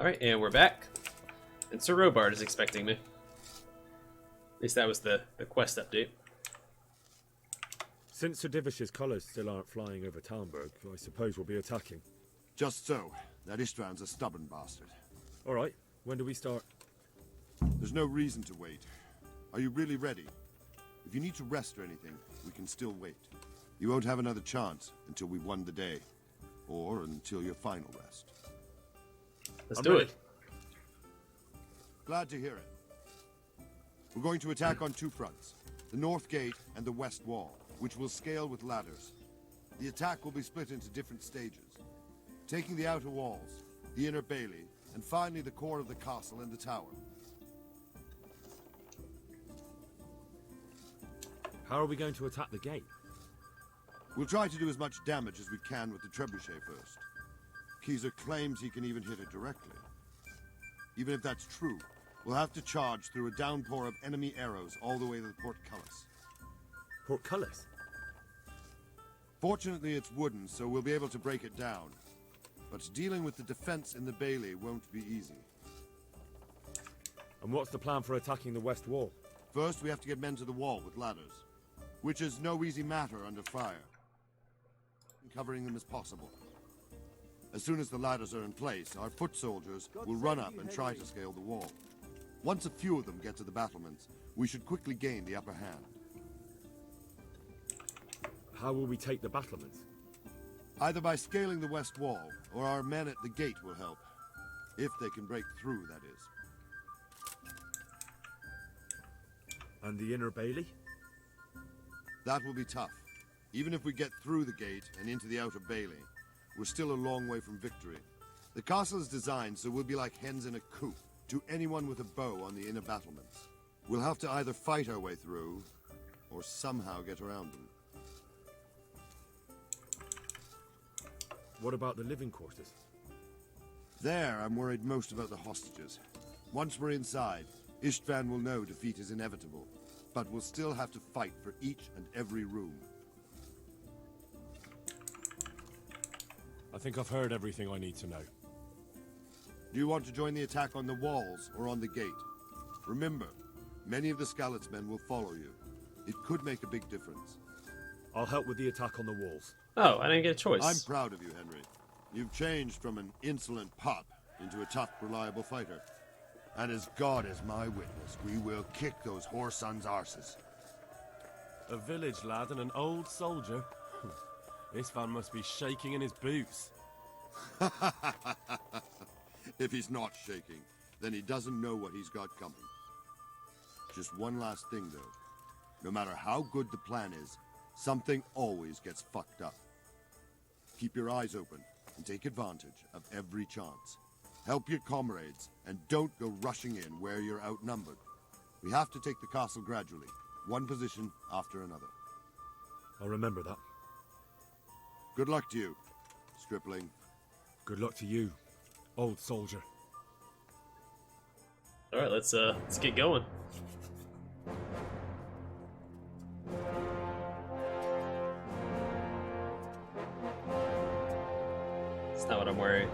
Alright, and we're back. And Sir Robard is expecting me. At least that was the quest update. Since Sir Divish's colours still aren't flying over Talmberg, I suppose we'll be attacking. Just so. That Istvan's a stubborn bastard. Alright, when do we start? There's no reason to wait. Are you really ready? If you need to rest or anything, we can still wait. You won't have another chance until we've won the day. Or until your final rest. Let's do it. Glad to hear it. We're going to attack on two fronts. The north gate and the west wall, which will scale with ladders. The attack will be split into different stages. Taking the outer walls, the inner bailey, and finally the core of the castle and the tower. How are we going to attack the gate? We'll try to do as much damage as we can with the trebuchet first. Keezer claims he can even hit it directly. Even if that's true, we'll have to charge through a downpour of enemy arrows all the way to the portcullis. Portcullis? Fortunately, it's wooden, so we'll be able to break it down. But dealing with the defense in the bailey won't be easy. And what's the plan for attacking the west wall? First, we have to get men to the wall with ladders, which is no easy matter under fire. Covering them as possible. As soon as the ladders are in place, our foot soldiers will run up and try to scale the wall. Once a few of them get to the battlements, we should quickly gain the upper hand. How will we take the battlements? Either by scaling the west wall, or our men at the gate will help. If they can break through, that is. And the inner bailey? That will be tough. Even if we get through the gate and into the outer bailey, we're still a long way from victory. The castle is designed so we'll be like hens in a coop to anyone with a bow on the inner battlements. We'll have to either fight our way through, or somehow get around them. What about the living quarters? There, I'm worried most about the hostages. Once we're inside, Istvan will know defeat is inevitable, but we'll still have to fight for each and every room. I think I've heard everything I need to know. Do you want to join the attack on the walls or on the gate? Remember, many of the Skalitz men will follow you. It could make a big difference. I'll help with the attack on the walls. Oh, I didn't get a choice. I'm proud of you, Henry. You've changed from an insolent pup into a tough, reliable fighter. And as God is my witness, we will kick those whore sons' arses. A village lad and an old soldier? This van must be shaking in his boots. If he's not shaking, then he doesn't know what he's got coming. Just one last thing, though. No matter how good the plan is, something always gets fucked up. Keep your eyes open and take advantage of every chance. Help your comrades, and don't go rushing in where you're outnumbered. We have to take the castle gradually, one position after another. I'll remember that. Good luck to you, stripling. Good luck to you, old soldier. Alright, let's get going. That's not what I'm wearing.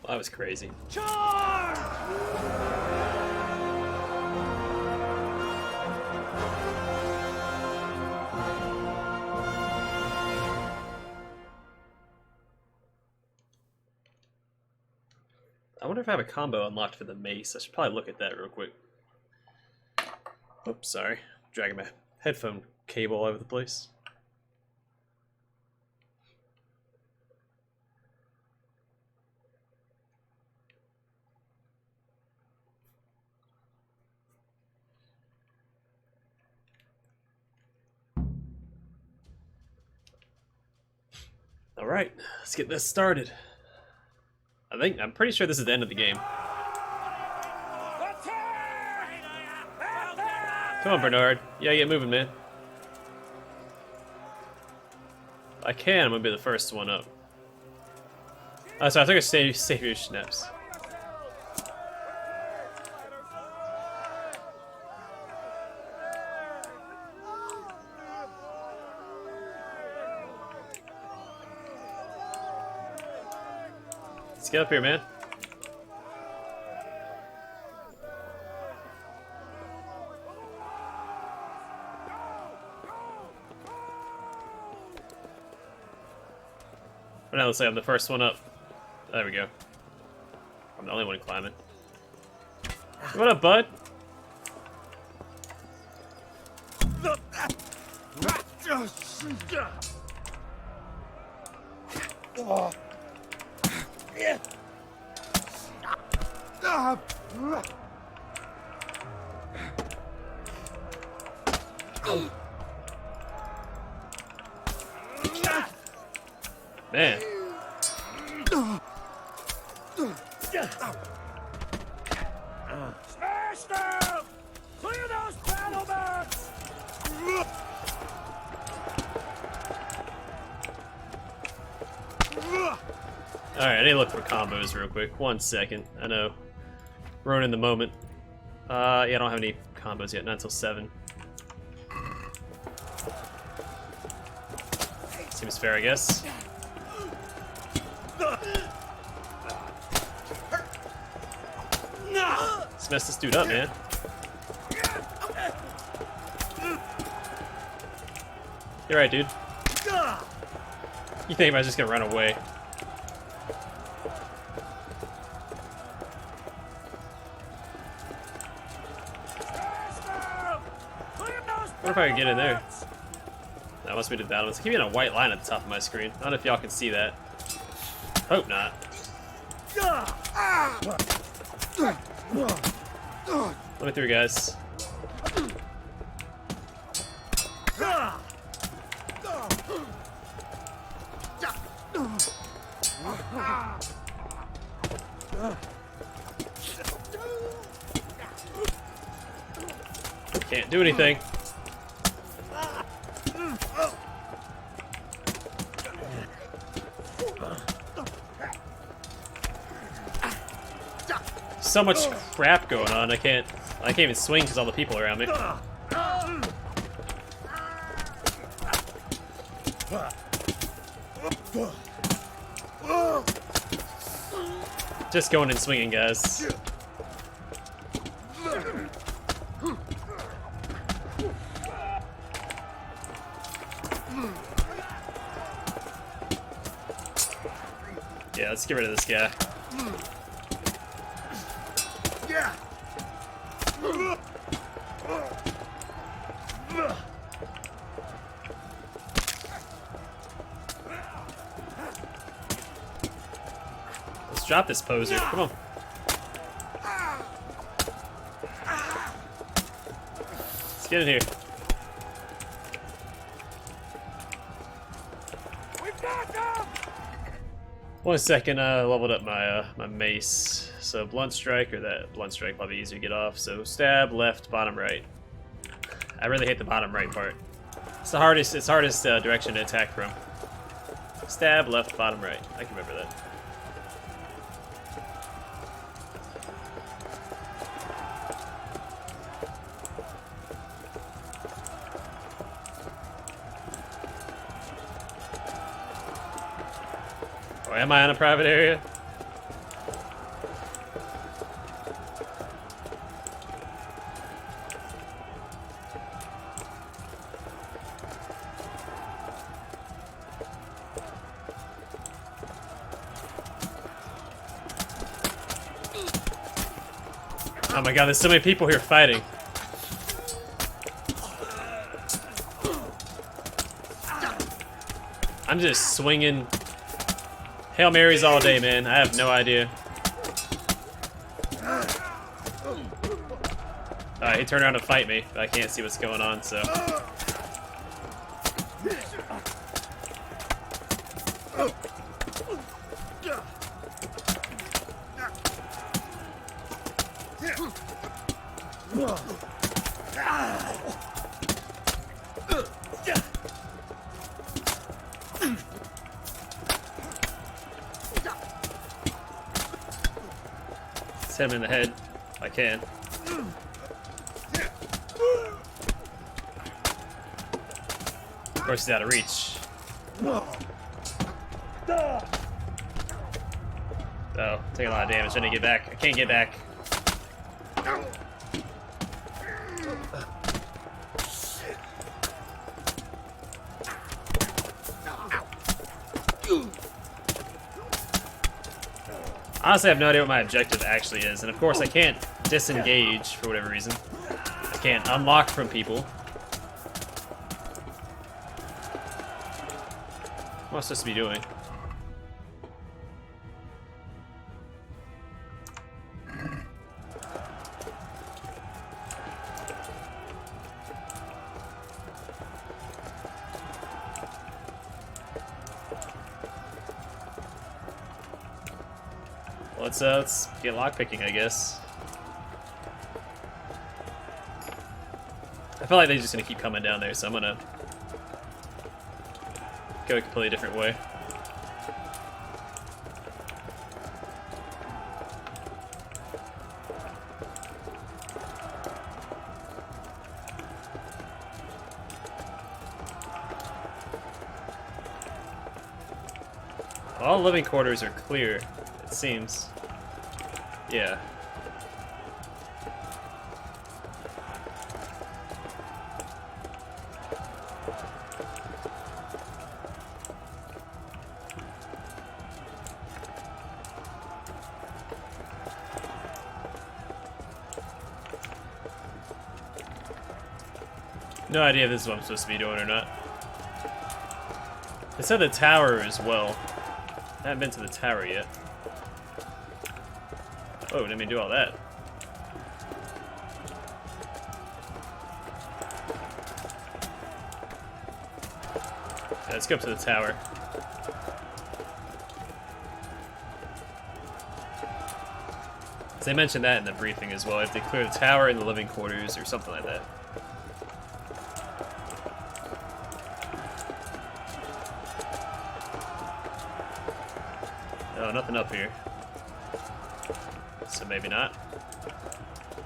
That was crazy. Charge! I wonder if I have a combo unlocked for the mace. I should probably look at that real quick. Oops, sorry. Dragging my headphone cable all over the place. Alright, let's get this started. I'm pretty sure this is the end of the game. Come on, Bernard. Yeah, get moving, man. If I can, I'm gonna be the first one up. So I took a save your schnaps. Let's get up here, man. But now let's say I'm the first one up. There we go. I'm the only one climbing. What up, bud? Man. Smash them! Clear those battle mats! Alright, I need to look for combos real quick. 1 second. I know. Ruining the moment. Yeah, I don't have any combos yet. Not until 7. Seems fair, I guess. Let's mess this dude up, man. You're right, dude. You think I was just gonna run away? What if I could get in there? That must be the battle. It's keeping a white line at the top of my screen. I don't know if y'all can see that. Hope not. Let me through, guys. Can't do anything. So much crap going on. I can't even swing because all the people around me. Just going and swinging, guys. Yeah, let's get rid of this guy. Let's drop this poser. Come on. Let's get in here. We've got them! 1 second, leveled up my my mace. So blunt strike, or that blunt strike probably easier to get off. So stab, left, bottom, right. I really hate the bottom right part. It's the hardest. It's hardest direction to attack from. Stab, left, bottom, right. I can remember that. Oh, am I on a private area? Oh my god, there's so many people here fighting. I'm just swinging Hail Marys all day, man. I have no idea. He turned around to fight me, but I can't see what's going on, so. hit him in the head if I can. Of course, he's out of reach. Oh, taking a lot of damage. Trying to get back. I can't get back. Honestly, I have no idea what my objective actually is, and of course I can't disengage for whatever reason. I can't unlock from people. What am I supposed to be doing? Let's get lockpicking, I guess. I feel like they're just gonna keep coming down there, so I'm gonna go a completely different way. All living quarters are clear, it seems. Yeah. No idea if this is what I'm supposed to be doing or not. They said the tower as well. I haven't been to the tower yet. Oh, didn't mean to do all that. Yeah, let's go up to the tower. So they mentioned that in the briefing as well. If they clear the tower and the living quarters or something like that. Oh, nothing up here. So maybe not.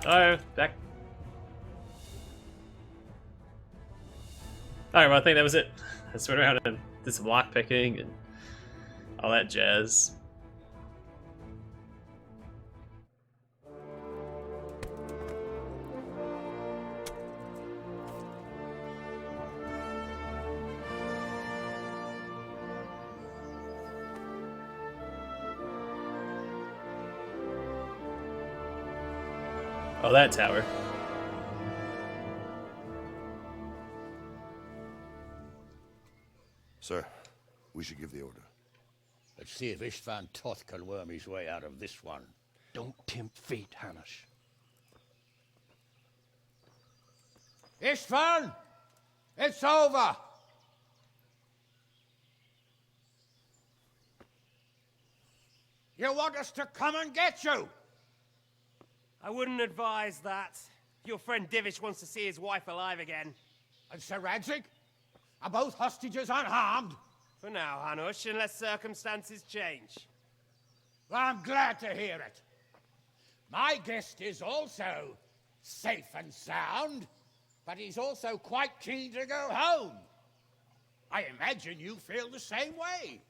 Oh, back. Alright, well I think that was it. I just went around and did some lock picking and all that jazz. Oh, that tower. Sir, we should give the order. Let's see if Istvan Toth can worm his way out of this one. Don't tempt fate, Hanish. Istvan! It's over! You want us to come and get you? I wouldn't advise that. Your friend Divish wants to see his wife alive again. And Sir Radzig? Are both hostages unharmed? For now, Hanush, unless circumstances change. Well, I'm glad to hear it. My guest is also safe and sound, but he's also quite keen to go home. I imagine you feel the same way.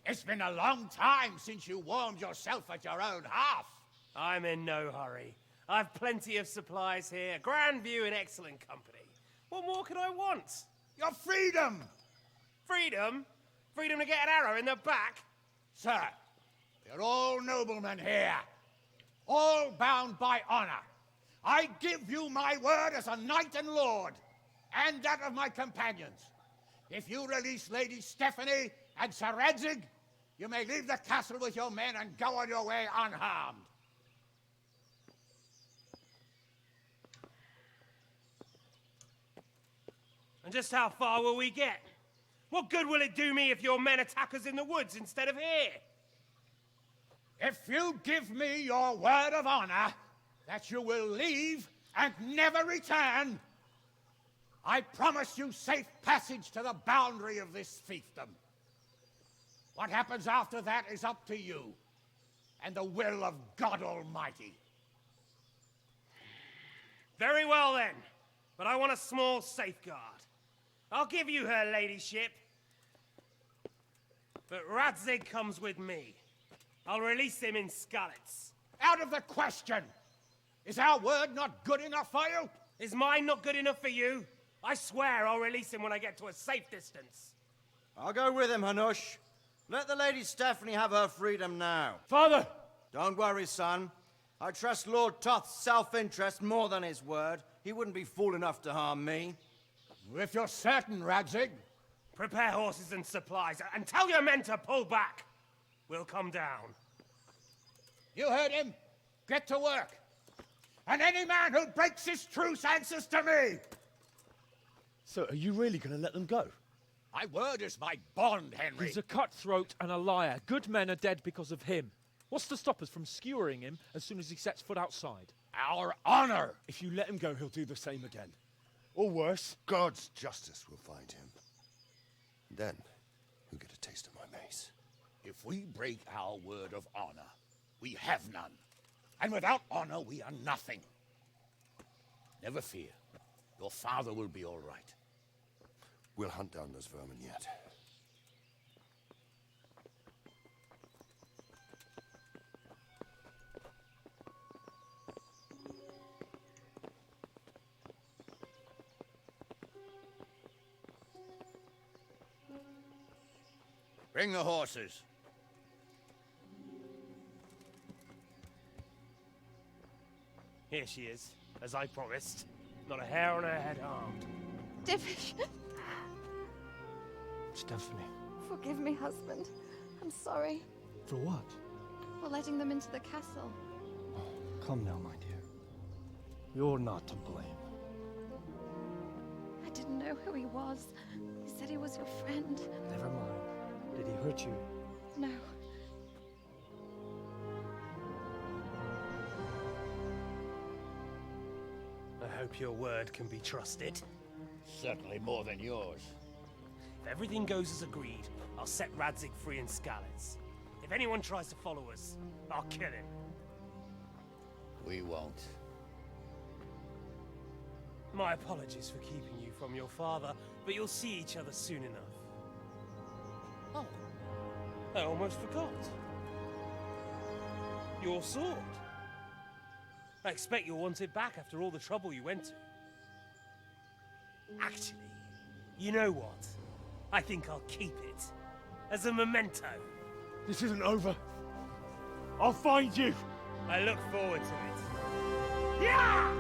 It's been a long time since you warmed yourself at your own hearth. I'm in no hurry. I've plenty of supplies here, grand view and excellent company. What more could I want? Your freedom! Freedom? Freedom to get an arrow in the back? Sir, you're all noblemen here, all bound by honor. I give you my word as a knight and lord, and that of my companions. If you release Lady Stephanie and Sir Radzig, you may leave the castle with your men and go on your way unharmed. And just how far will we get? What good will it do me if your men attack us in the woods instead of here? If you give me your word of honor that you will leave and never return, I promise you safe passage to the boundary of this fiefdom. What happens after that is up to you and the will of God Almighty. Very well then, but I want a small safeguard. I'll give you her ladyship, but Radzig comes with me. I'll release him in Skalitz. Out of the question! Is our word not good enough for you? Is mine not good enough for you? I swear I'll release him when I get to a safe distance. I'll go with him, Hanush. Let the Lady Stephanie have her freedom now. Father! Don't worry, son. I trust Lord Toth's self-interest more than his word. He wouldn't be fool enough to harm me. If you're certain, Radzig. Prepare horses and supplies, and tell your men to pull back. We'll come down. You heard him. Get to work. And any man who breaks his truce answers to me. So, are you really going to let them go? My word is my bond, Henry. He's a cutthroat and a liar. Good men are dead because of him. What's to stop us from skewering him as soon as he sets foot outside? Our honor. If you let him go, he'll do the same again. Or worse. God's justice will find him. Then, he'll get a taste of my mace. If we break our word of honor, we have none. And without honor, we are nothing. Never fear. Your father will be all right. We'll hunt down those vermin yet. Bring the horses. Here she is, as I promised. Not a hair on her head harmed. Divish, Stephanie. forgive me, husband. I'm sorry For what? for letting them into the castle. Come now, my dear. You're not to blame. I didn't know who he was. He said he was your friend. Never mind. Did he hurt you? No. I hope your word can be trusted. Certainly more than yours. If everything goes as agreed, I'll set Radzig free in Skalitz. If anyone tries to follow us, I'll kill him. We won't. My apologies for keeping you from your father, but you'll see each other soon enough. Oh, I almost forgot. Your sword. I expect you'll want it back after all the trouble you went to. Actually, you know what? I think I'll keep it. As a memento. This isn't over. I'll find you. I look forward to it. Yeah!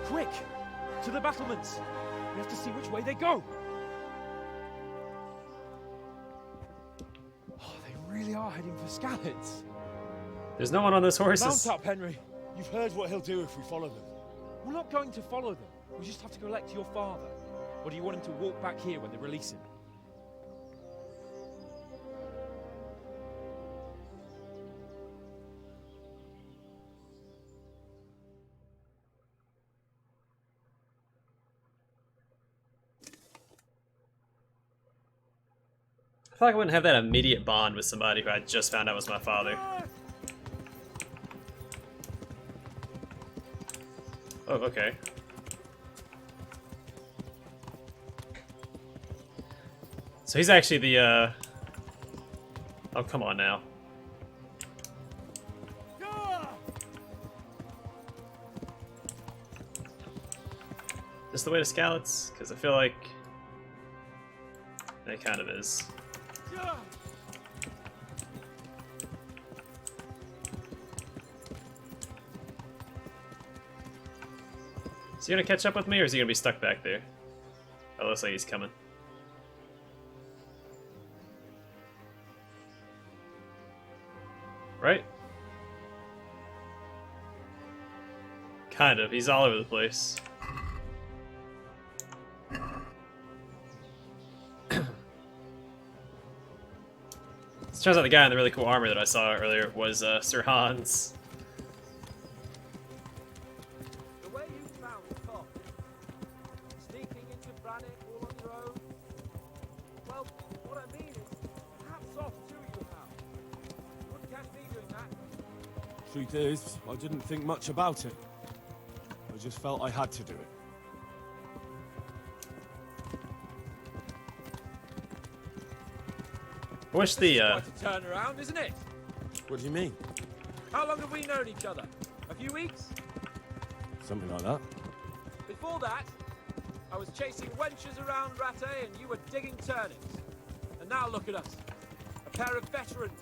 Quick! To the battlements! We have to see which way they go! Oh, they really are heading for Skalitz. There's no one on those horses. Mount up, Henry. You've heard what he'll do if we follow them. We're not going to follow them. We just have to collect your father. Or do you want him to walk back here when they release him? I feel like I wouldn't have that immediate bond with somebody who I just found out was my father. Oh, okay. So he's actually the, oh, come on now. Is this the way to Skalitz? Because I feel like it kind of is. Is he gonna catch up with me, or is he gonna be stuck back there? Oh, looks like he's coming. Right? Kind of. He's all over the place. It turns out the guy in the really cool armor that I saw earlier was Sir Hans. The way you found Tom, sneaking into Brannick all on your own. Well, what I mean is, hats off to you, Hal. Truth is, I didn't think much about it. I just felt I had to do it. I wish the Quite a turnaround, isn't it? What do you mean? How long have we known each other? A few weeks? Something like that? Before that, I was chasing wenches around Rattay and you were digging turnips. And now look at us. A pair of veterans.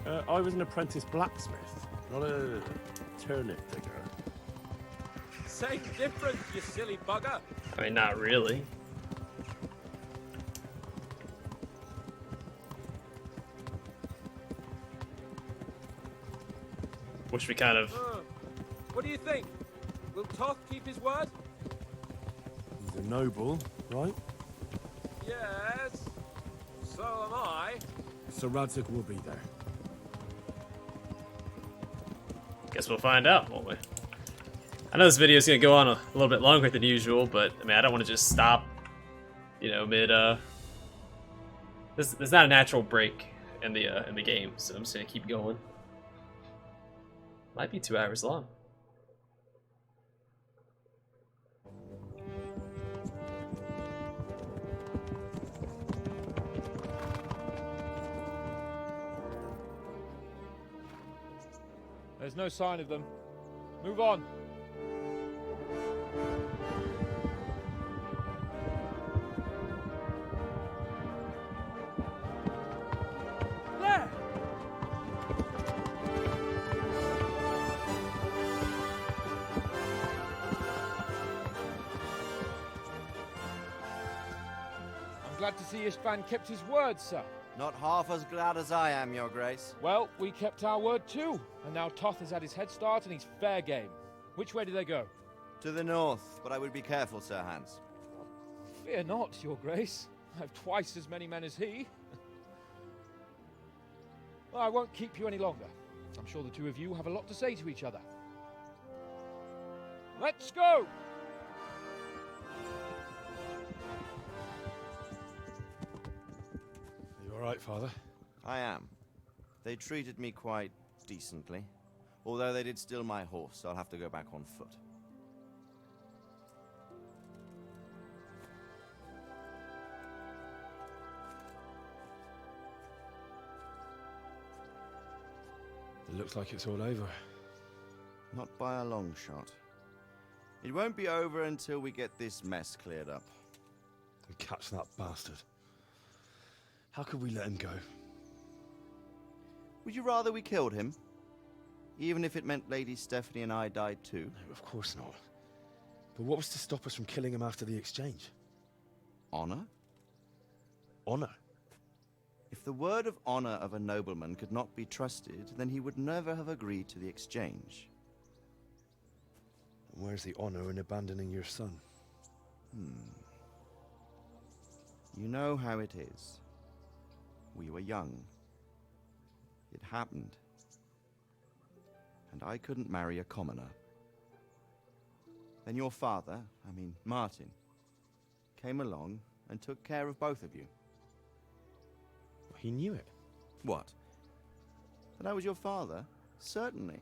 I was an apprentice blacksmith, not a turnip digger. Same difference, you silly bugger. I mean, not really. Wish we kind of. What do you think? Will Toth keep his word? He's a noble, right? Yes. So am I. So Radzig will be there. Guess we'll find out, won't we? I know this video is gonna go on a little bit longer than usual, but I mean, I don't want to just stop, you know, mid. There's not a natural break in the game, so I'm just gonna keep going. Might be 2 hours long. There's no sign of them. Move on. There! I'm glad to see Istvan kept his word, sir. Not half as glad as I am, Your Grace. Well, we kept our word too. And now Toth has had his head start and he's fair game. Which way do they go? To the north, but I would be careful, Sir Hans. Fear not, Your Grace. I have twice as many men as he. Well, I won't keep you any longer. I'm sure the two of you have a lot to say to each other. Let's go! Are you alright, Father? I am. They treated me quite decently. Although they did steal my horse, so I'll have to go back on foot. It looks like it's all over. Not by a long shot. It won't be over until we get this mess cleared up. And catch that bastard. How could we let him go? Would you rather we killed him? Even if it meant Lady Stephanie and I died too? No, of course not. But what was to stop us from killing him after the exchange? Honor? Honor? If the word of honor of a nobleman could not be trusted, then he would never have agreed to the exchange. And where's the honor in abandoning your son? You know how it is. We were young. It happened. And I couldn't marry a commoner. Then your father, Martin, came along and took care of both of you. He knew it. What? That I was your father? Certainly.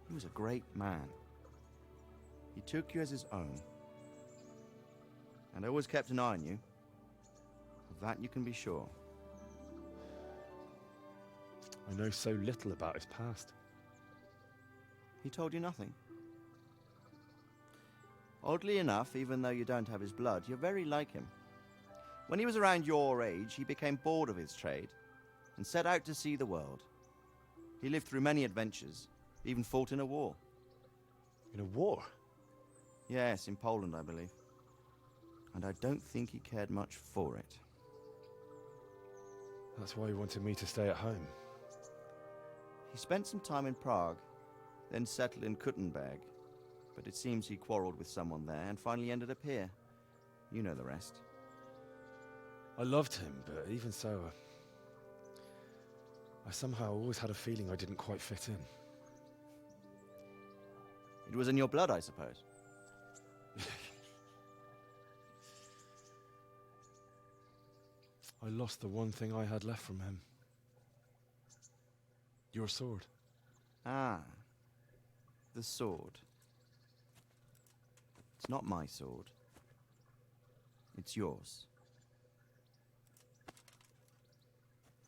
He was a great man. He took you as his own. And always kept an eye on you. Of that you can be sure. I know so little about his past. He told you nothing? Oddly enough, even though you don't have his blood, you're very like him. When he was around your age, he became bored of his trade and set out to see the world. He lived through many adventures, even fought in a war. In a war? Yes, in Poland, I believe. And I don't think he cared much for it. That's why he wanted me to stay at home. He spent some time in Prague, then settled in Kuttenberg. But it seems he quarreled with someone there and finally ended up here. You know the rest. I loved him, but even so, I somehow always had a feeling I didn't quite fit in. It was in your blood, I suppose. I lost the one thing I had left from him. Your sword. Ah, the sword. It's not my sword. It's yours.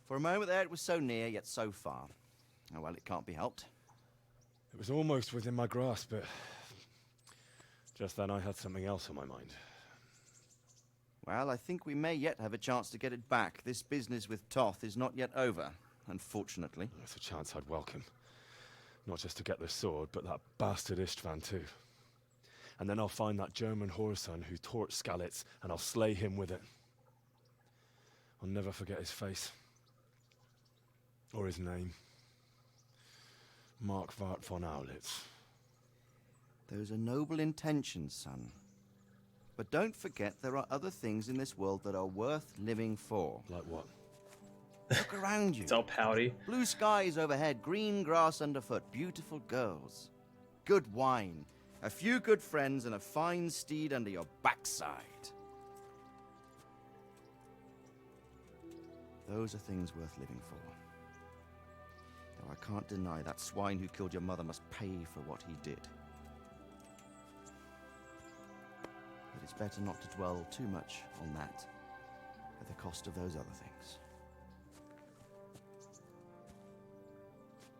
For a moment there, it was so near, yet so far. Oh, well, it can't be helped. It was almost within my grasp, but just then I had something else on my mind. Well, I think we may yet have a chance to get it back. This business with Toth is not yet over, unfortunately. That's a chance I'd welcome. Not just to get the sword, but that bastard Istvan too. And then I'll find that German whoreson who torched Skalitz, and I'll slay him with it. I'll never forget his face. Or his name. Mark Vart von Aulitz. Those are noble intentions, son. But don't forget there are other things in this world that are worth living for. Like what? Look around you. It's all pouty. Blue skies overhead, green grass underfoot, beautiful girls. Good wine, a few good friends, and a fine steed under your backside. Those are things worth living for. Though I can't deny that swine who killed your mother must pay for what he did. But it's better not to dwell too much on that at the cost of those other things.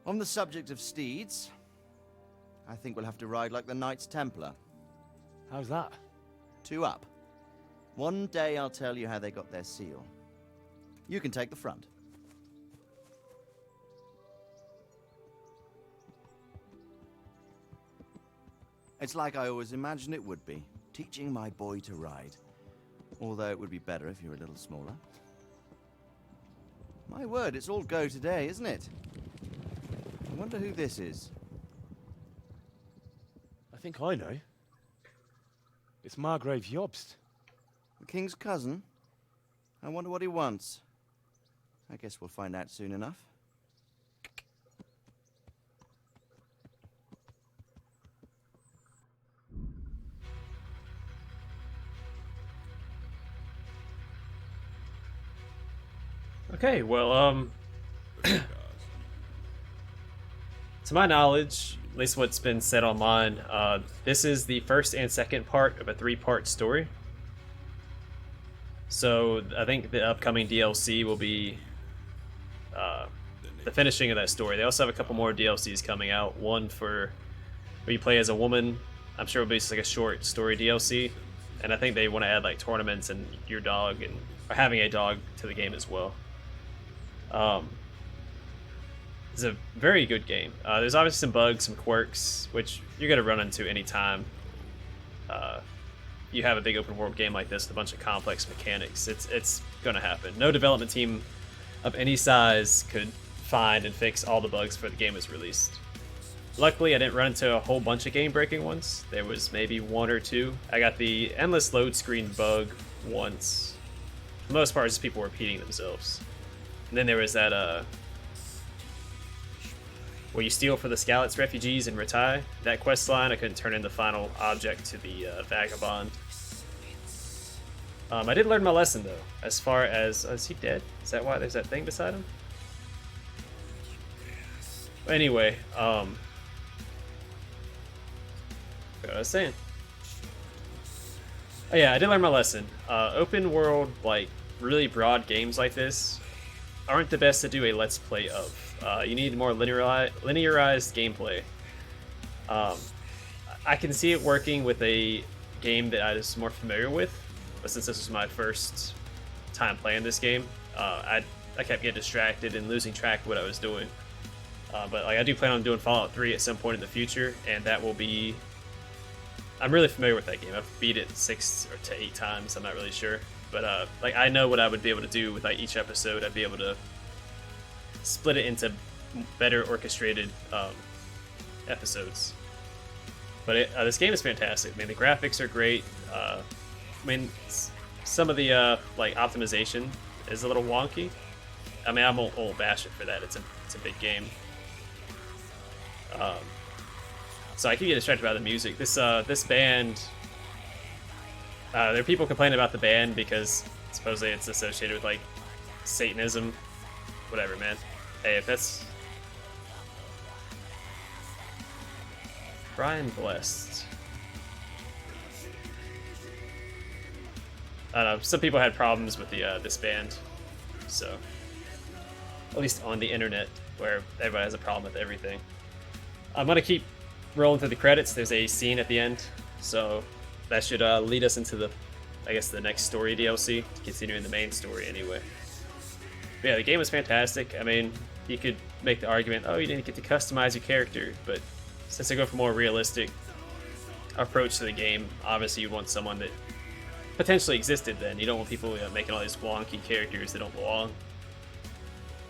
On the subject of steeds, I think we'll have to ride like the Knights Templar. How's that? 2 up. One day I'll tell you how they got their seal. You can take the front. It's like I always imagined it would be, teaching my boy to ride. Although it would be better if you were a little smaller. My word, it's all go today, isn't it? I wonder who this is. I think I know. It's Margrave Jobst. The king's cousin? I wonder what he wants. I guess we'll find out soon enough. Okay, well, to my knowledge, at least what's been said online, this is the first and second part of a 3-part story. So I think the upcoming DLC will be the finishing of that story. They also have a couple more DLCs coming out. One for where you play as a woman. I'm sure it'll be just like a short story DLC. And I think they want to add like tournaments and your dog and or having a dog to the game as well. It's a very good game. There's obviously some bugs, some quirks, which you're going to run into anytime you have a big open world game like this with a bunch of complex mechanics. It's going to happen. No development team of any size could find and fix all the bugs before the game was released. Luckily, I didn't run into a whole bunch of game-breaking ones. There was maybe 1 or 2. I got the endless load screen bug once. For the most part, it's just people repeating themselves. And then there was that, where you steal for the Skalitz refugees in Ratai. That quest line, I couldn't turn in the final object to the Vagabond. I did learn my lesson, though, as far as... is he dead? Is that why there's that thing beside him? Anyway, what was I saying? Oh yeah, I did learn my lesson. Open world, like, really broad games like this aren't the best to do a let's play of. You need more linearized gameplay. I can see it working with a game that I was more familiar with, but since this was my first time playing this game, I kept getting distracted and losing track of what I was doing. But like I do plan on doing Fallout 3 at some point in the future, and that will be... I'm really familiar with that game. I've beat it 6 or 8 times. I'm not really sure, but like I know what I would be able to do with like each episode. I'd be able to split it into better orchestrated episodes. But this game is fantastic. I mean, the graphics are great. I mean, some of the like optimization is a little wonky. I mean, I'm old bashing for that. It's a big game. So I can get distracted by the music. This band, there are people complaining about the band because supposedly it's associated with like Satanism, whatever, man. Hey, if that's Brian Blessed. I don't know. Some people had problems with the this band, so at least on the internet, where everybody has a problem with everything. I'm gonna keep rolling through the credits. There's a scene at the end, so that should lead us into the, I guess, the next story DLC, continuing the main story anyway. But yeah, the game was fantastic. I mean, you could make the argument, oh, you didn't get to customize your character, but since they go for a more realistic approach to the game, obviously you want someone that potentially existed then. You don't want people making all these wonky characters that don't belong.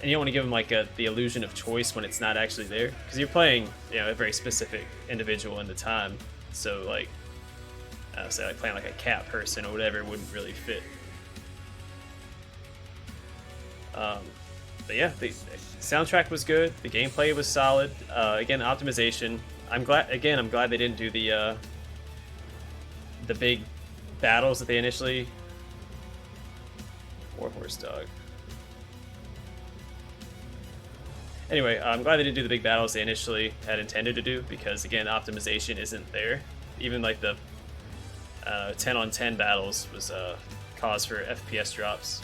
And you don't want to give them like the illusion of choice when it's not actually there, because you're playing, a very specific individual in the time. So like, say like playing like a cat person or whatever wouldn't really fit. But yeah, the soundtrack was good. The gameplay was solid. Again, optimization. I'm glad they didn't do the big battles that they initially. Warhorse dog. Anyway, I'm glad they didn't do the big battles they initially had intended to do, because again, optimization isn't there. Even like the 10-on-10 battles was cause for FPS drops.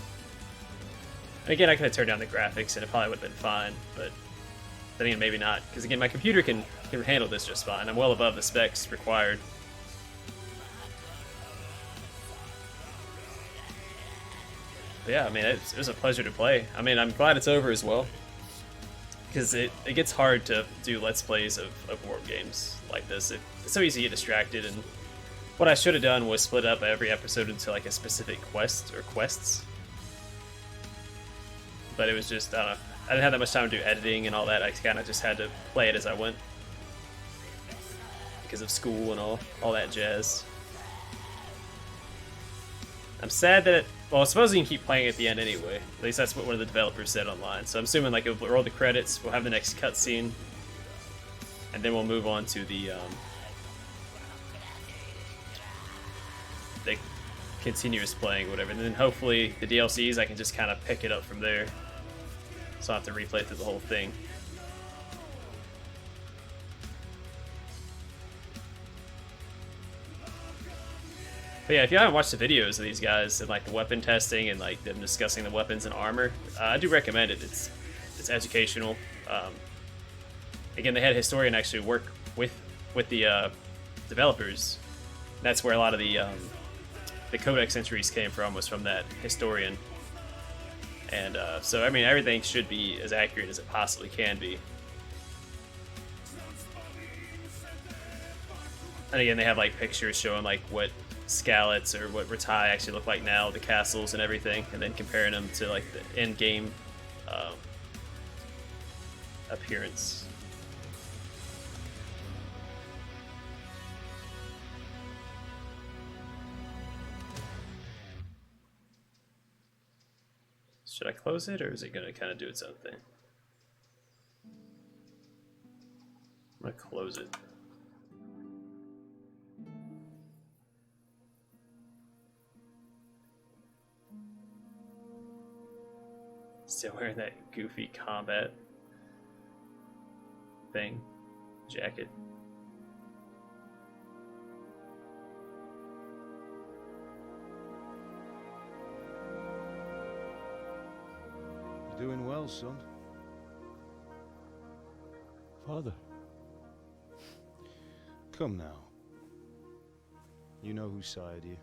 And again, I could have turned down the graphics and it probably would have been fine, but then again, maybe not, because again, my computer can handle this just fine. I'm well above the specs required. But yeah, I mean, it was a pleasure to play. I mean, I'm glad it's over as well, because it gets hard to do Let's Plays of warp games like this. It's so easy to get distracted, and what I should have done was split up every episode into like a specific quest or quests. But it was just, I don't know, I didn't have that much time to do editing and all that. I kind of just had to play it as I went because of school and all that jazz. I'm sad that well, I suppose you can keep playing at the end anyway. At least that's what one of the developers said online. So I'm assuming like it'll roll the credits, we'll have the next cutscene, and then we'll move on to the continuous playing, whatever. And then hopefully the DLCs, I can just kind of pick it up from there, so I don't have to replay through the whole thing. But yeah, if you haven't watched the videos of these guys and like the weapon testing and like them discussing the weapons and armor, I do recommend it. It's educational. Again, they had a historian actually work with the developers. That's where a lot of the codex entries came from, was from that historian. And so I mean, everything should be as accurate as it possibly can be. And again, they have like pictures showing like what Skalitz or what Ratai actually look like now, the castles and everything, and then comparing them to like the in-game appearance. Should I close it, or is it going to kind of do its own thing? I'm going to close it. Still wearing that goofy combat thing, jacket. You're doing well, son. Father. Come now. You know whose side you.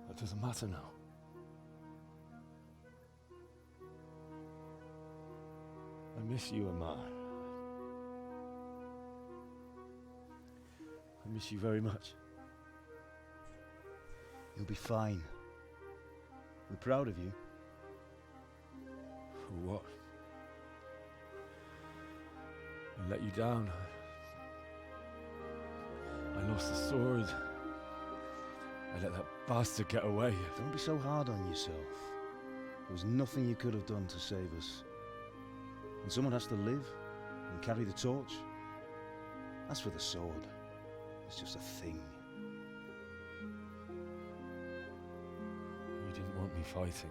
That doesn't matter now. I miss you, Amar. I miss you very much. You'll be fine. We're proud of you. For what? I let you down. I lost the sword. I let that bastard get away. Don't be so hard on yourself. There was nothing you could have done to save us. And someone has to live and carry the torch. As for the sword, it's just a thing. You didn't want me fighting.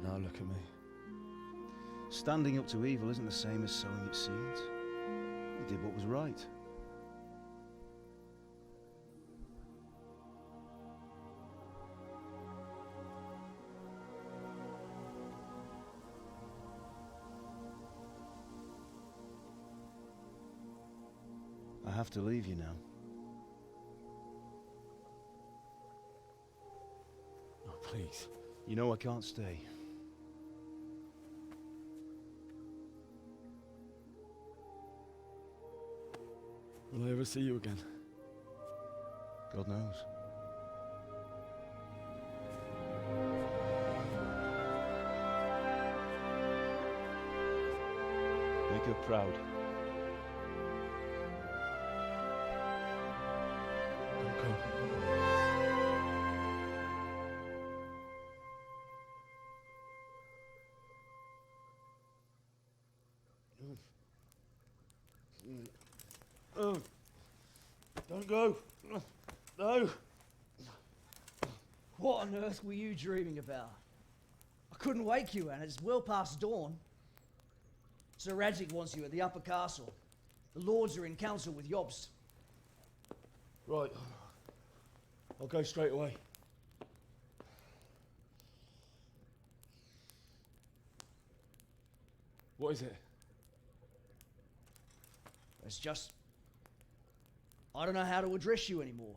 Now look at me. Standing up to evil isn't the same as sowing its seeds. He did what was right. I have to leave you now. Oh, please. You know I can't stay. Will I ever see you again? God knows. Make her proud. Don't go. Oh, don't go. No. What on earth were you dreaming about? I couldn't wake you, and it's well past dawn. Sir Radzig wants you at the upper castle. The lords are in council with Jobst. Right. I'll go straight away. What is it? It's just... I don't know how to address you anymore.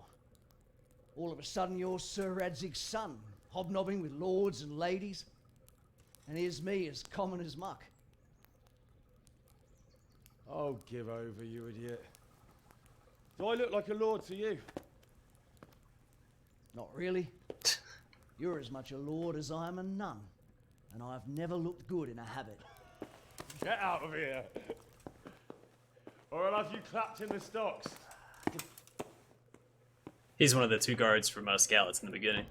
All of a sudden you're Sir Radzig's son, hobnobbing with lords and ladies. And here's me, as common as muck. Oh, give over, you idiot. Do I look like a lord to you? Not really. You're as much a lord as I am a nun. And I've never looked good in a habit. Get out of here! Or I'll have you clapped in the stocks. He's one of the two guards from Skalitz in the beginning.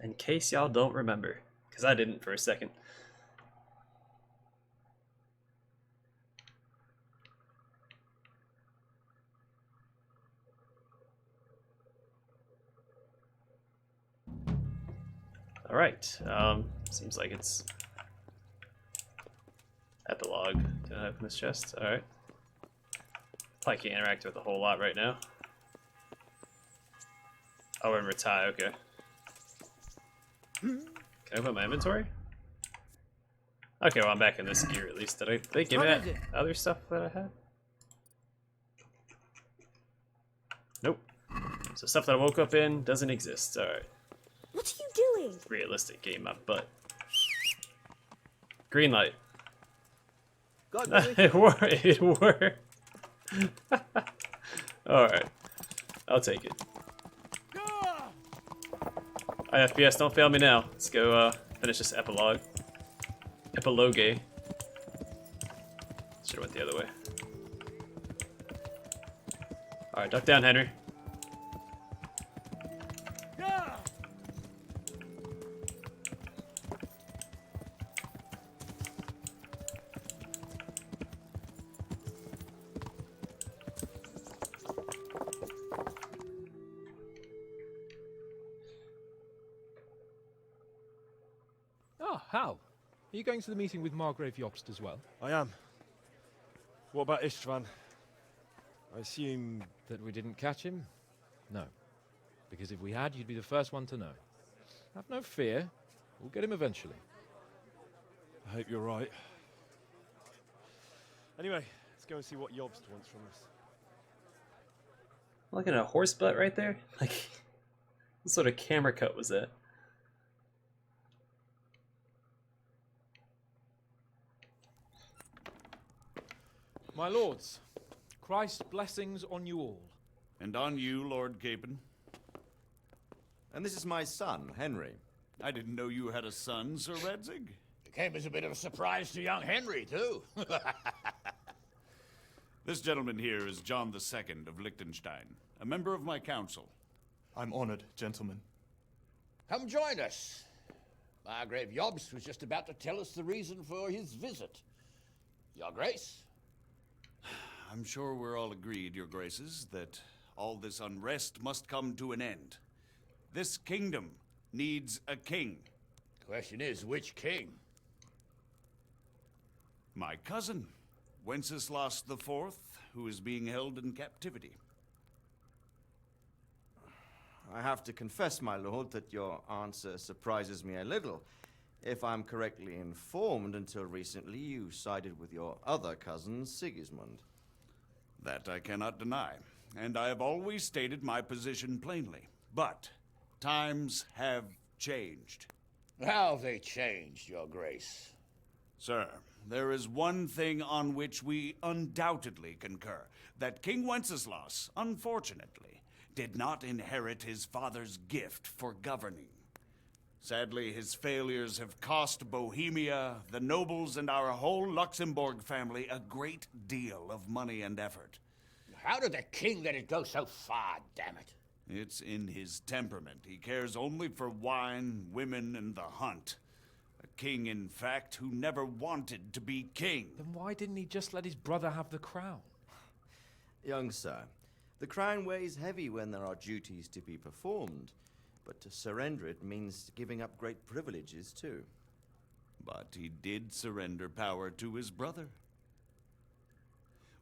In case y'all don't remember, because I didn't for a second. Alright, seems like it's epilogue. Did I open this chest? Alright. Probably can't interact with a whole lot right now. Oh, and retire, okay. Can I open my inventory? Okay, well I'm back in this gear at least. Did they give me that other stuff that I had? Nope. So stuff that I woke up in doesn't exist. Alright. What are you doing? Realistic game, my butt. Green light. God, It worked. It worked. Alright. I'll take it. FPS, don't fail me now. Let's go finish this epilogue. Epilogue. Should've went the other way. Alright, duck down, Henry. How? Are you going to the meeting with Margrave Jobst as well? I am. What about Istvan? I assume... That we didn't catch him? No. Because if we had, you'd be the first one to know. Have no fear. We'll get him eventually. I hope you're right. Anyway, let's go and see what Jobst wants from us. Look at a horse butt right there. Like, what sort of camera cut was that? My lords, Christ's blessings on you all. And on you, Lord Capon. And this is my son, Henry. I didn't know you had a son, Sir Radzig. It came as a bit of a surprise to young Henry, too. This gentleman here is John II of Liechtenstein, a member of my council. I'm honored, gentlemen. Come join us. Margrave Jobst was just about to tell us the reason for his visit. Your Grace? I'm sure we're all agreed, Your Graces, that all this unrest must come to an end. This kingdom needs a king. Question is, which king? My cousin, Wenceslas IV, who is being held in captivity. I have to confess, my lord, that your answer surprises me a little. If I'm correctly informed, until recently you sided with your other cousin, Sigismund. That I cannot deny, and I have always stated my position plainly. But times have changed. How have they changed, Your Grace? Sir, there is one thing on which we undoubtedly concur, that King Wenceslas, unfortunately, did not inherit his father's gift for governing. Sadly, his failures have cost Bohemia, the nobles, and our whole Luxembourg family a great deal of money and effort. How did the king let it go so far, damn it? It's in his temperament. He cares only for wine, women, and the hunt. A king, in fact, who never wanted to be king. Then why didn't he just let his brother have the crown? Young sir, the crown weighs heavy when there are duties to be performed. But to surrender it means giving up great privileges, too. But he did surrender power to his brother.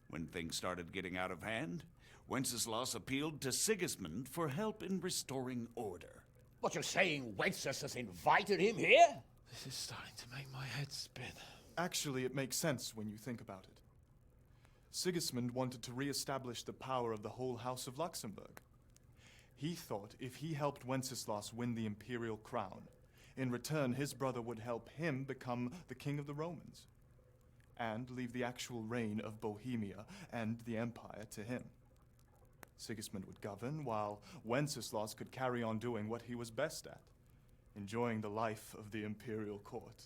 When things started getting out of hand, Wenceslas appealed to Sigismund for help in restoring order. What, you're saying Wenceslas invited him here? This is starting to make my head spin. Actually, it makes sense when you think about it. Sigismund wanted to re-establish the power of the whole House of Luxembourg. He thought if he helped Wenceslas win the imperial crown, in return his brother would help him become the king of the Romans, and leave the actual reign of Bohemia and the empire to him. Sigismund would govern, while Wenceslas could carry on doing what he was best at, enjoying the life of the imperial court.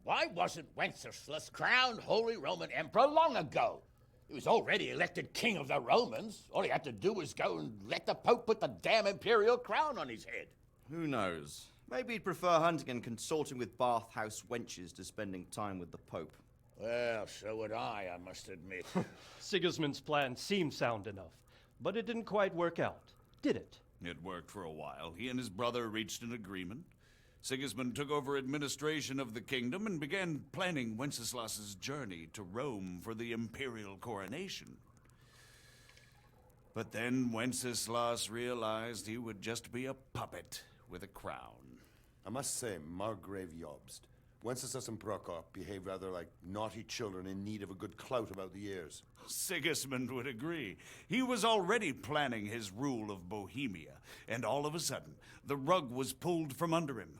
Why wasn't Wenceslas crowned Holy Roman Emperor long ago? He was already elected king of the Romans. All he had to do was go and let the Pope put the damn imperial crown on his head. Who knows? Maybe he'd prefer hunting and consorting with bathhouse wenches to spending time with the Pope. Well, so would I must admit. Sigismund's plan seemed sound enough, but it didn't quite work out, did it? It worked for a while. He and his brother reached an agreement. Sigismund took over administration of the kingdom and began planning Wenceslas's journey to Rome for the imperial coronation. But then Wenceslas realized he would just be a puppet with a crown. I must say, Margrave Jobst, Wenceslas and Prokop behave rather like naughty children in need of a good clout about the ears. Sigismund would agree. He was already planning his rule of Bohemia, and all of a sudden, the rug was pulled from under him.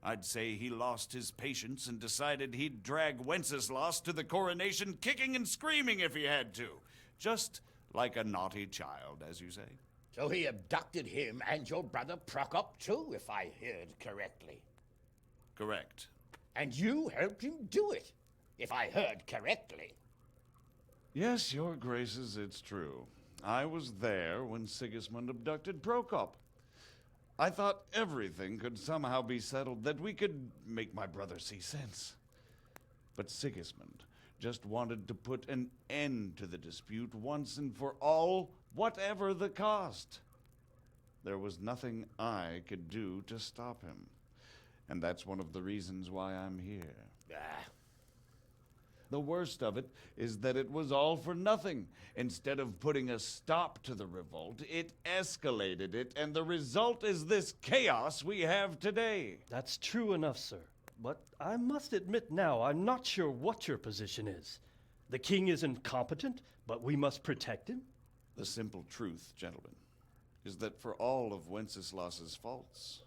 I'd say he lost his patience and decided he'd drag Wenceslas to the coronation kicking and screaming if he had to. Just like a naughty child, as you say. So he abducted him and your brother Prokop too, if I heard correctly. Correct. And you helped him do it, if I heard correctly. Yes, Your Graces, it's true. I was there when Sigismund abducted Prokop. I thought everything could somehow be settled, that we could make my brother see sense. But Sigismund just wanted to put an end to the dispute once and for all, whatever the cost. There was nothing I could do to stop him. And that's one of the reasons why I'm here. The worst of it is that it was all for nothing. Instead of putting a stop to the revolt, it escalated it, and the result is this chaos we have today. That's true enough, sir. But I must admit now, I'm not sure what your position is. The king is incompetent, but we must protect him? The simple truth, gentlemen, is that for all of Wenceslas's faults,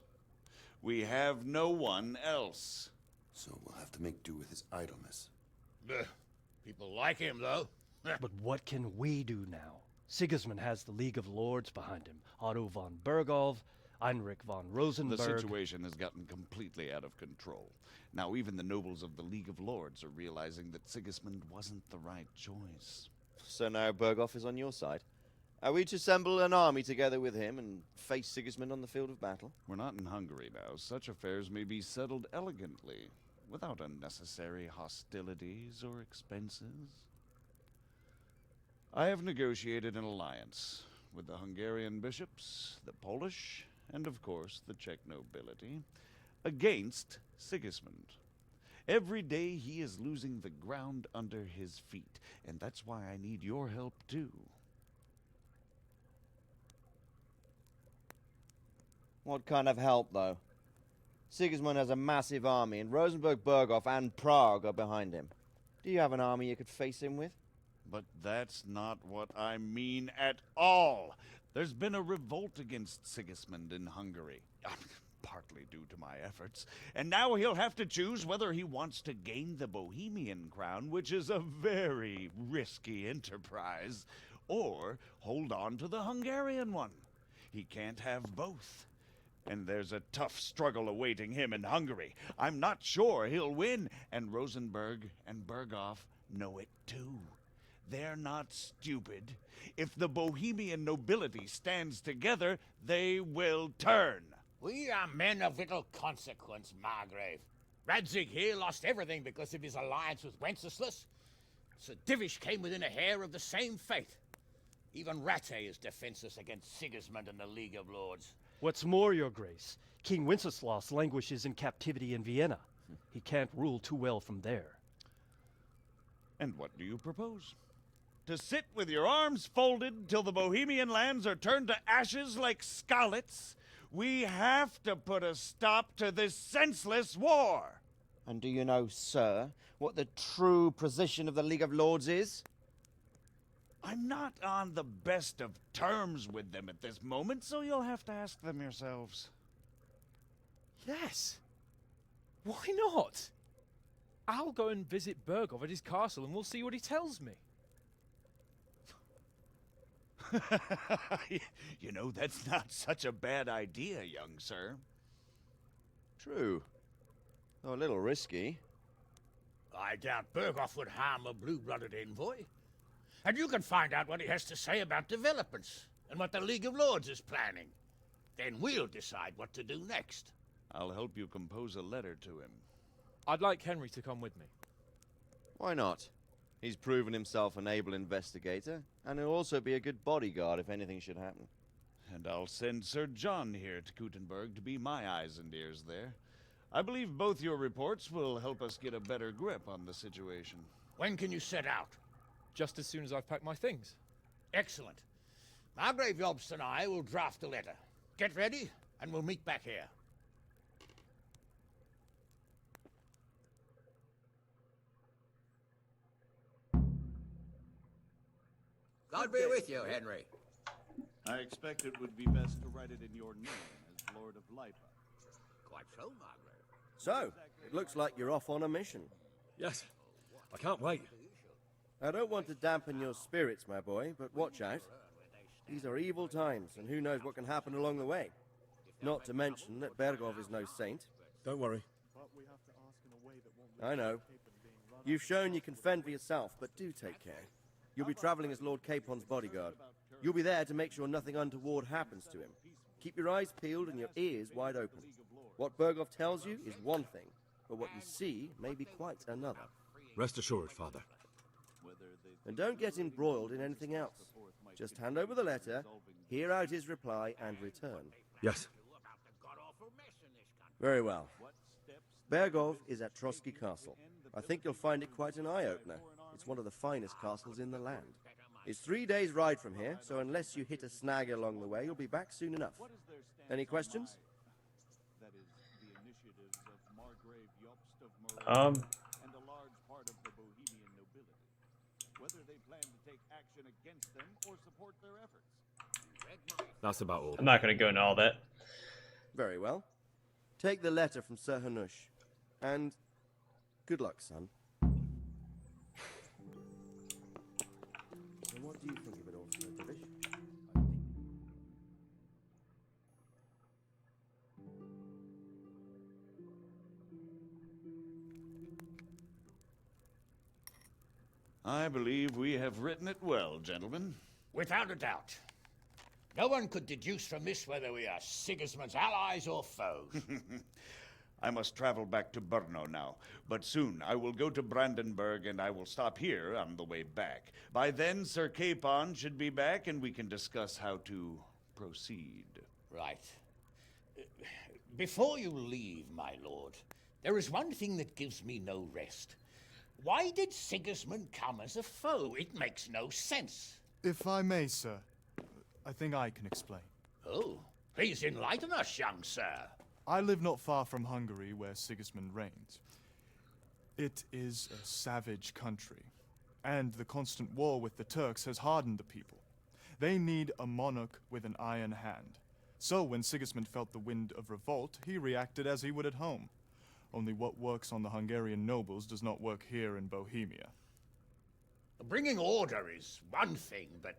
we have no one else. So we'll have to make do with his idleness. People like him, though. But what can we do now? Sigismund has the League of Lords behind him. Otto von Bergolf, Heinrich von Rosenberg. The situation has gotten completely out of control. Now even the nobles of the League of Lords are realizing that Sigismund wasn't the right choice. So now Bergolf is on your side. Are we to assemble an army together with him and face Sigismund on the field of battle? We're not in Hungary now. Such affairs may be settled elegantly, without unnecessary hostilities or expenses. I have negotiated an alliance with the Hungarian bishops, the Polish, and of course the Czech nobility, against Sigismund. Every day he is losing the ground under his feet, and that's why I need your help too. What kind of help, though? Sigismund has a massive army, and Rosenberg, Berghoff, and Prague are behind him. Do you have an army you could face him with? But that's not what I mean at all. There's been a revolt against Sigismund in Hungary, partly due to my efforts, and now he'll have to choose whether he wants to gain the Bohemian crown, which is a very risky enterprise, or hold on to the Hungarian one. He can't have both. And there's a tough struggle awaiting him in Hungary. I'm not sure he'll win, and Rosenberg and Berghoff know it too. They're not stupid. If the Bohemian nobility stands together, they will turn. We are men of little consequence, Margrave. Radzig here lost everything because of his alliance with Wenceslas. Sir Divish came within a hair of the same fate. Even Rattay is defenseless against Sigismund and the League of Lords. What's more, Your Grace, King Wenceslas languishes in captivity in Vienna. He can't rule too well from there. And what do you propose? To sit with your arms folded till the Bohemian lands are turned to ashes like Skalitz? We have to put a stop to this senseless war. And do you know, sir, what the true position of the League of Lords is? I'm not on the best of terms with them at this moment, so you'll have to ask them yourselves. Yes. Why not? I'll go and visit Berghoff at his castle and we'll see what he tells me. You know, that's not such a bad idea, young sir. True. Though a little risky. I doubt Berghoff would harm a blue-blooded envoy. And you can find out what he has to say about developments and what the League of Lords is planning. Then we'll decide what to do next. I'll help you compose a letter to him. I'd like Henry to come with me. Why not? He's proven himself an able investigator, and he'll also be a good bodyguard if anything should happen. And I'll send Sir John here to Kuttenberg to be my eyes and ears there. I believe both your reports will help us get a better grip on the situation. When can you set out? Just as soon as I've packed my things. Excellent. Margrave Jobst and I will draft a letter. Get ready, and we'll meet back here. God be with you, Henry. I expect it would be best to write it in your name as Lord of Lipa. Quite so, Margrave. So, it looks like you're off on a mission. Yes. I can't wait. I don't want to dampen your spirits, my boy, but watch out. These are evil times, and who knows what can happen along the way. Not to mention that Berghoff is no saint. Don't worry. I know. You've shown you can fend for yourself, but do take care. You'll be traveling as Lord Capon's bodyguard. You'll be there to make sure nothing untoward happens to him. Keep your eyes peeled and your ears wide open. What Berghoff tells you is one thing, but what you see may be quite another. Rest assured, Father. And don't get embroiled in anything else. Just hand over the letter, hear out his reply, and return. Yes. Very well. Berghoff is at Trotsky Castle. I think you'll find it quite an eye-opener. It's one of the finest castles in the land. It's 3 days' ride from here, so unless you hit a snag along the way, you'll be back soon enough. Any questions? That's about all. I'm not going to go into all that. Very well. Take the letter from Sir Hanush. And good luck, son. So what do you think of it all, Sir Divish? I believe we have written it well, gentlemen. Without a doubt. No one could deduce from this whether we are Sigismund's allies or foes. I must travel back to Brno now, but soon I will go to Brandenburg and I will stop here on the way back. By then, Sir Capon should be back and we can discuss how to proceed. Right. Before you leave, my lord, there is one thing that gives me no rest. Why did Sigismund come as a foe? It makes no sense. If I may, sir, I think I can explain. Oh, please enlighten us, young sir. I live not far from Hungary, where Sigismund reigns. It is a savage country, and the constant war with the Turks has hardened the people. They need a monarch with an iron hand. So when Sigismund felt the wind of revolt, he reacted as he would at home. Only what works on the Hungarian nobles does not work here in Bohemia. Bringing order is one thing, but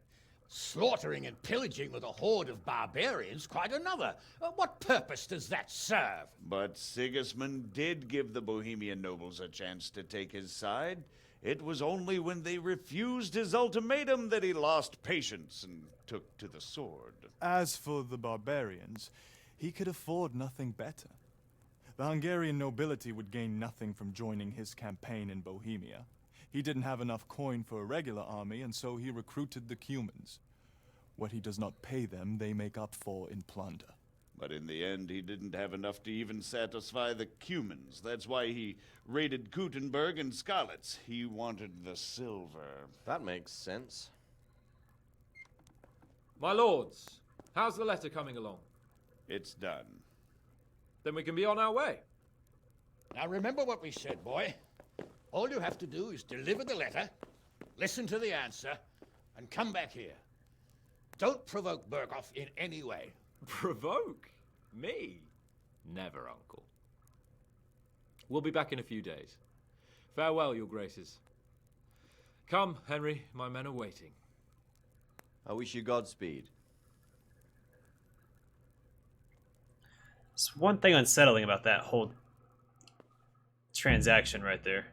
slaughtering and pillaging with a horde of barbarians quite another. What purpose does that serve? But Sigismund did give the Bohemian nobles a chance to take his side. It was only when they refused his ultimatum that he lost patience and took to the sword. As for the barbarians, he could afford nothing better. The Hungarian nobility would gain nothing from joining his campaign in Bohemia. He didn't have enough coin for a regular army, and so he recruited the Cumans. What he does not pay them, they make up for in plunder. But in the end, he didn't have enough to even satisfy the Cumans. That's why he raided Gutenberg and Skalitz. He wanted the silver. That makes sense. My lords, how's the letter coming along? It's done. Then we can be on our way. Now remember what we said, boy. All you have to do is deliver the letter, listen to the answer, and come back here. Don't provoke Berghoff in any way. Provoke? Me? Never, Uncle. We'll be back in a few days. Farewell, your graces. Come, Henry, my men are waiting. I wish you Godspeed. There's one thing unsettling about that whole transaction right there.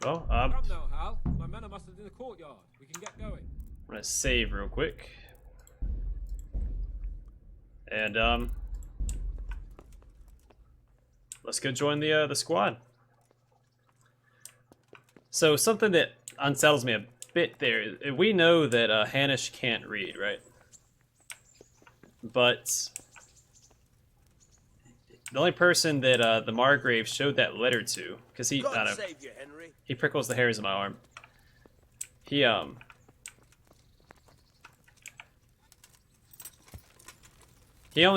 Well, Come now, Hal. My men are mustered in the courtyard. We can get going. I'm gonna save real quick. And let's go join the squad. So something that unsettles me a bit there. We know that Hanish can't read, right? But the only person that the Margrave showed that letter to, because he, I don't know, save you, Henry. he prickles the hairs of my arm. He only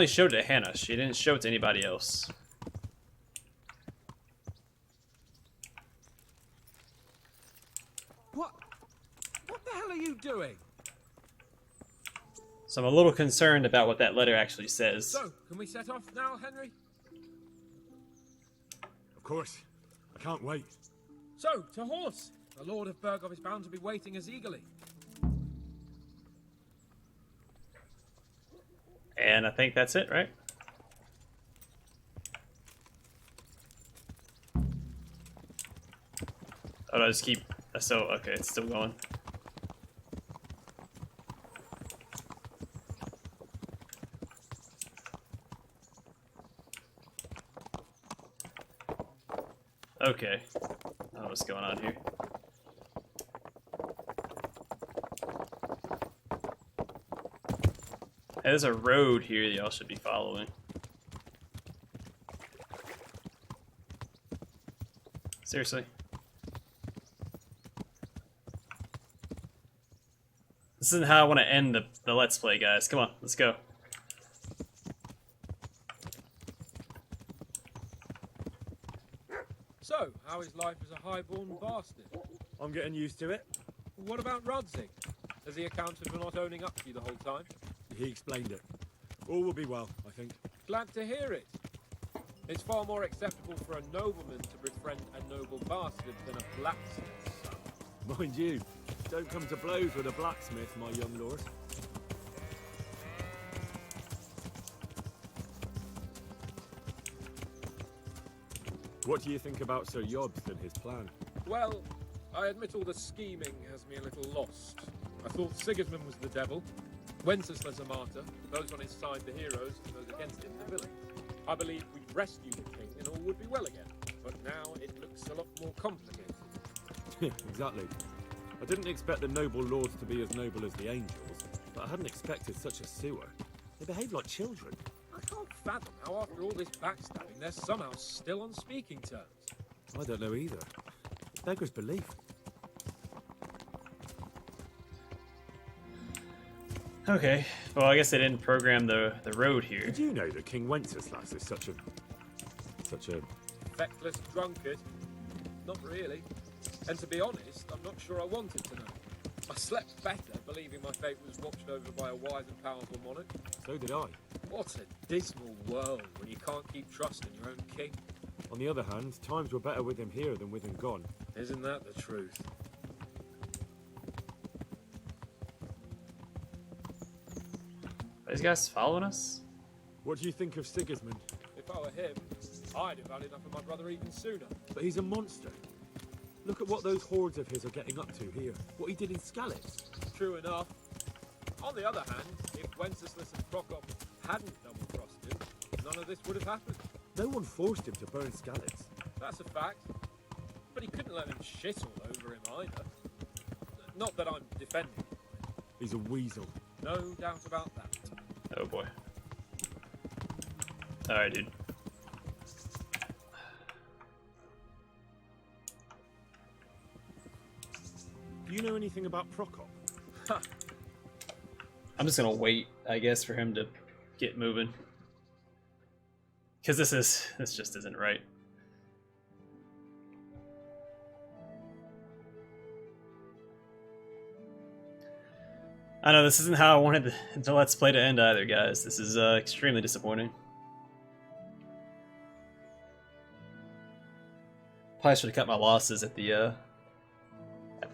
showed it to Hanish. He didn't show it to anybody else. What the hell are you doing? So I'm a little concerned about what that letter actually says. So, can we set off now, Henry? Of course. I can't wait. So, to horse! The Lord of Berghoff is bound to be waiting as eagerly. And I think that's it, right? Oh, no, just keep... So, okay, it's still going. Okay. Oh, what's going on here? Hey, there's a road here that y'all should be following. Seriously? This isn't how I want to end the Let's Play, guys. Come on, let's go. So, how is life as a highborn bastard? I'm getting used to it. What about Rodzig? Has he accounted for not owning up to you the whole time? He explained it. All will be well, I think. Glad to hear it. It's far more acceptable for a nobleman to befriend a noble bastard than a blacksmith's son. Mind you, don't come to blows with a blacksmith, my young lord. What do you think about Sir Yobst and his plan? Well, I admit all the scheming has me a little lost. I thought Sigismund was the devil, Wenceslas a martyr, those on his side the heroes, and those against him the villains. I believed we'd rescue the king and all would be well again, but now it looks a lot more complicated. Exactly. I didn't expect the noble lords to be as noble as the angels, but I hadn't expected such a sewer. They behave like children. I can't fathom how after all this backstabbing they're somehow still on speaking terms. I don't know either. It beggars belief. Okay, well, I guess they didn't program the road here. Did you know that King Wenceslas is such a... Feckless drunkard? Not really. And to be honest, I'm not sure I wanted to know. I slept better believing my fate was watched over by a wise and powerful monarch. So did I. What a dismal world when you can't keep trusting your own king. On the other hand, times were better with him here than with him gone. Isn't that the truth? Are these guys following us? What do you think of Sigismund? If I were him, I'd have had enough of my brother even sooner. But he's a monster. Look at what those hordes of his are getting up to here. What he did in Skalitz. True enough. On the other hand, if Wenceslas and Prokop hadn't double-crossed him, none of this would have happened. No one forced him to burn Skalitz. That's a fact. But he couldn't let them shit all over him either. Not that I'm defending him. He's a weasel. No doubt about that. Oh boy. Alright, dude. Do you know anything about Prokop? I'm just gonna wait, I guess, for him to get moving. Because this just isn't right. I know this isn't how I wanted the Let's Play to end either, guys. This is extremely disappointing. Probably should have cut my losses at the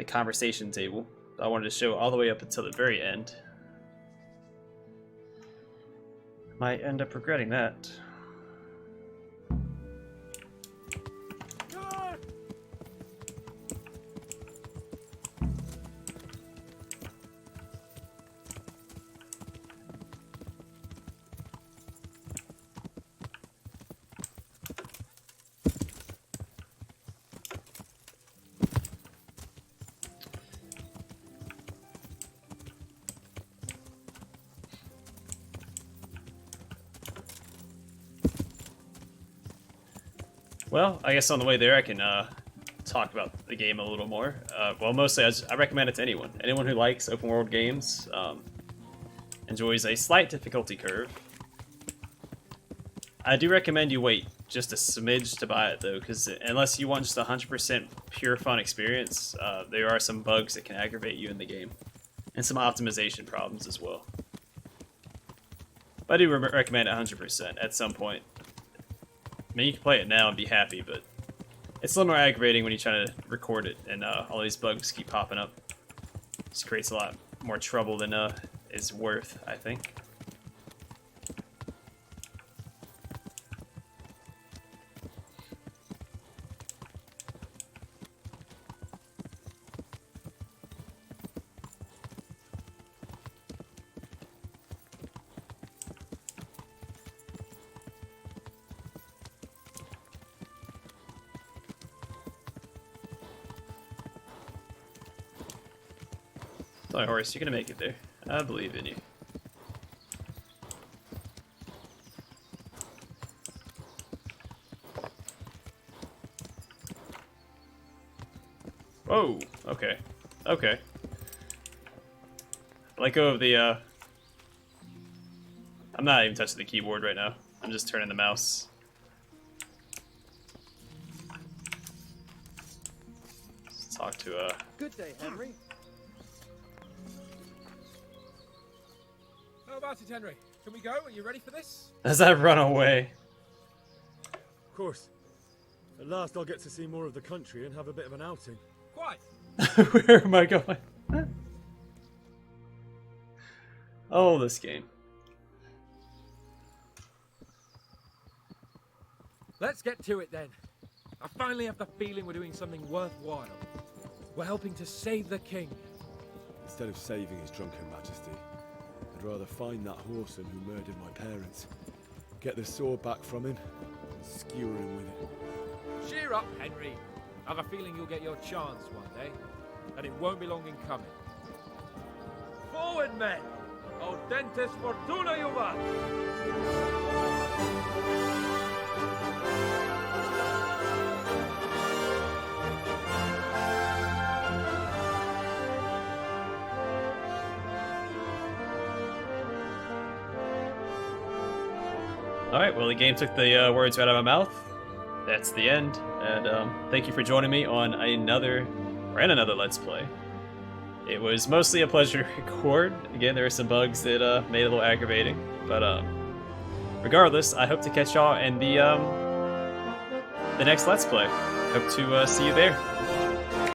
conversation table. I wanted to show all the way up until the very end. Might end up regretting that. Well, I guess on the way there I can talk about the game a little more. Well, mostly I recommend it to anyone. Anyone who likes open world games, enjoys a slight difficulty curve. I do recommend you wait just a smidge to buy it though, because unless you want just a 100% pure fun experience, there are some bugs that can aggravate you in the game. And some optimization problems as well. But I do recommend it 100% at some point. I mean, you can play it now and be happy, but it's a little more aggravating when you try to record it and all these bugs keep popping up. It just creates a lot more trouble than is worth, I think. Sorry, Horace, you're gonna make it there. I believe in you. Whoa, okay. Okay. Let go of the, I'm not even touching the keyboard right now. I'm just turning the mouse. Let's talk to, Good day, Henry. How about it, Henry? Can we go? Are you ready for this? As I run away. Of course. At last I'll get to see more of the country and have a bit of an outing. Quite. Where am I going? Oh, this game. Let's get to it then. I finally have the feeling we're doing something worthwhile. We're helping to save the king. Instead of saving his drunken majesty, I'd rather find that whoreson who murdered my parents, get the sword back from him, and skewer him with it. Cheer up, Henry. I've a feeling you'll get your chance one day, and it won't be long in coming. Forward, men! Audentes fortuna juvat! Alright, well the game took the words right out of my mouth. That's the end, and thank you for joining me on another Let's Play. It was mostly a pleasure to record. Again, there were some bugs that made it a little aggravating, but regardless, I hope to catch y'all in the next Let's Play. Hope to see you there.